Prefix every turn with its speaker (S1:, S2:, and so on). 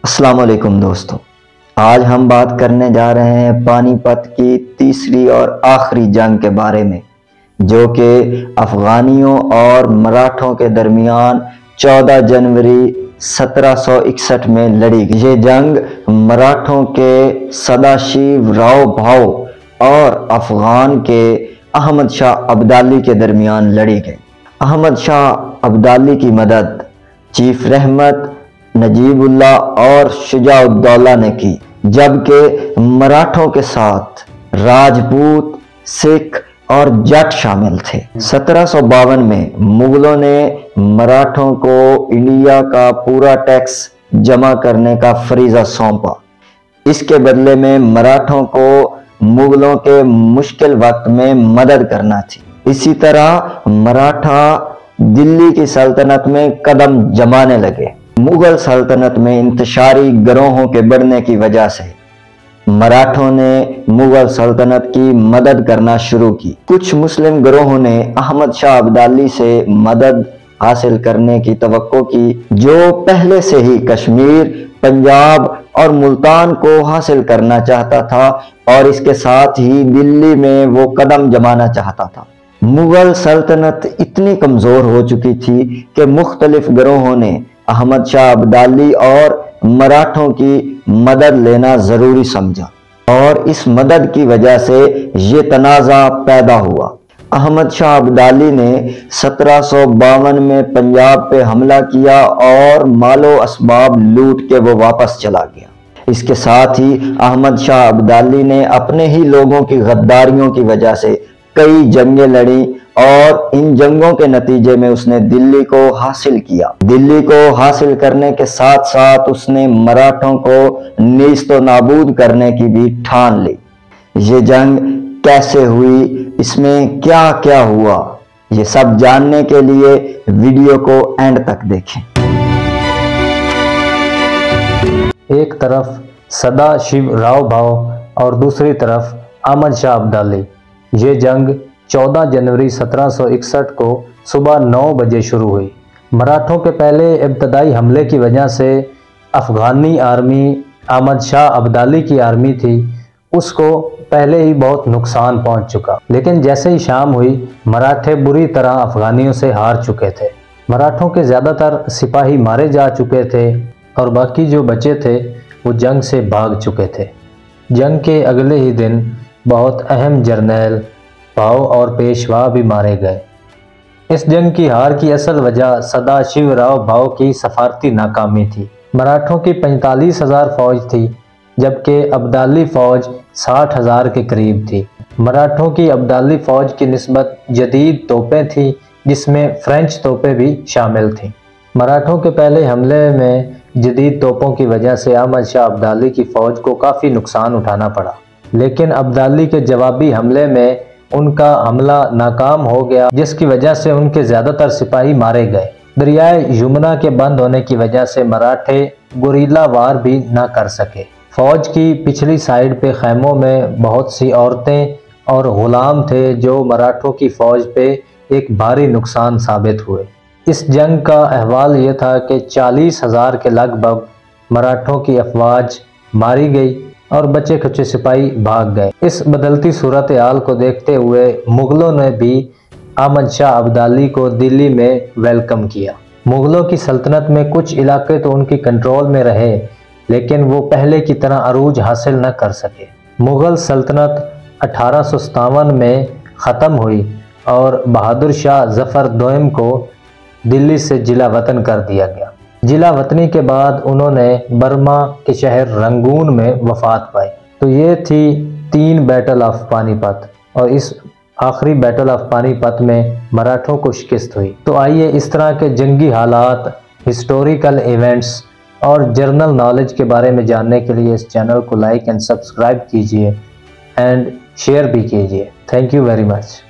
S1: अस्सलाम वालेकुम दोस्तों, आज हम बात करने जा रहे हैं पानीपत की तीसरी और आखिरी जंग के बारे में, जो कि अफगानियों और मराठों के दरमियान 14 जनवरी 1761 में लड़ी गई। ये जंग मराठों के सदाशिव राव भाऊ और अफगान के अहमद शाह अब्दाली के दरमियान लड़ी गई। अहमद शाह अब्दाली की मदद चीफ रहमत नजीबुल्लाह और शुजाउद्दौला ने की, जबकि मराठों के साथ राजपूत, सिख और जट शामिल थे। 1752 में मुगलों ने मराठों को इंडिया का पूरा टैक्स जमा करने का फरीजा सौंपा। इसके बदले में मराठों को मुगलों के मुश्किल वक्त में मदद करना थी। इसी तरह मराठा दिल्ली की सल्तनत में कदम जमाने लगे। मुगल सल्तनत में इंतशारी गिरोहों के बढ़ने की वजह से मराठों ने मुगल सल्तनत की मदद करना शुरू की। कुछ मुस्लिम गिरोहों ने अहमद शाह अब्दाली से मदद हासिल करने की तवक्को की, जो पहले से ही कश्मीर, पंजाब और मुल्तान को हासिल करना चाहता था और इसके साथ ही दिल्ली में वो कदम जमाना चाहता था। मुगल सल्तनत इतनी कमजोर हो चुकी थी कि मुख्तलिफ गिरोहों ने अहमद शाह अब्दाली और मराठों की मदद लेना जरूरी समझा और इस मदद की वजह से ये तनाज़ा पैदा हुआ। अहमद शाह अब्दाली ने 1752 में पंजाब पे हमला किया और मालो असबाब लूट के वो वापस चला गया। इसके साथ ही अहमद शाह अब्दाली ने अपने ही लोगों की गद्दारियों की वजह से कई जंगें लड़ी और इन जंगों के नतीजे में उसने दिल्ली को हासिल किया। दिल्ली को हासिल करने के साथ साथ उसने मराठों को नीस्तो नाबूद करने की भी ठान ली। ये जंग कैसे हुई, इसमें क्या क्या हुआ, ये सब जानने के लिए वीडियो को एंड तक देखें।
S2: एक तरफ सदाशिव राव भाऊ और दूसरी तरफ अहमद शाह अब्दाली। ये जंग 14 जनवरी 1761 को सुबह 9 बजे शुरू हुई। मराठों के पहले इब्तदाई हमले की वजह से अफगानी आर्मी, अहमद शाह अब्दाली की आर्मी थी, उसको पहले ही बहुत नुकसान पहुंच चुका। लेकिन जैसे ही शाम हुई, मराठे बुरी तरह अफगानियों से हार चुके थे। मराठों के ज़्यादातर सिपाही मारे जा चुके थे और बाकी जो बचे थे वो जंग से भाग चुके थे। जंग के अगले ही दिन बहुत अहम जर्नैल, भाऊ और पेशवा भी मारे गए। इस जंग की हार की असल वजह सदाशिव राव भाऊ की सफारती नाकामी थी। मराठों की 45,000 फौज थी, जबकि अब्दाली फौज 60,000 के करीब थी। मराठों की अब्दाली फौज की निस्बत जदीद तोपें थी, जिसमें फ्रेंच तोपें भी शामिल थीं। मराठों के पहले हमले में जदीद तोपों की वजह से अहमद शाह अब्दाली की फौज को काफ़ी नुकसान उठाना पड़ा, लेकिन अब्दाली के जवाबी हमले में उनका हमला नाकाम हो गया, जिसकी वजह से उनके ज़्यादातर सिपाही मारे गए। दरियाए यमुना के बंद होने की वजह से मराठे गुरीला वार भी ना कर सके। फौज की पिछली साइड पे खैमों में बहुत सी औरतें और गुलाम थे, जो मराठों की फौज पे एक भारी नुकसान साबित हुए। इस जंग का अहवाल ये था कि 40,000 के लगभग मराठों की अफवाज मारी गई और बचे खुचे सिपाही भाग गए। इस बदलती सूरत हाल को देखते हुए मुगलों ने भी अहमद शाह अब्दाली को दिल्ली में वेलकम किया। मुगलों की सल्तनत में कुछ इलाके तो उनकी कंट्रोल में रहे, लेकिन वो पहले की तरह अरूज हासिल न कर सके। मुगल सल्तनत 1857 में ख़त्म हुई और बहादुर शाह जफ़र दोयम को दिल्ली से जिला वतन कर दिया गया। जिला वतनी के बाद उन्होंने बर्मा के शहर रंगून में वफात पाई। तो ये थी 3 बैटल ऑफ पानीपत, और इस आखिरी बैटल ऑफ पानीपत में मराठों को शिकस्त हुई। तो आइए इस तरह के जंगी हालात, हिस्टोरिकल इवेंट्स और जर्नल नॉलेज के बारे में जानने के लिए इस चैनल को लाइक एंड सब्सक्राइब कीजिए एंड शेयर भी कीजिए। Thank you very much.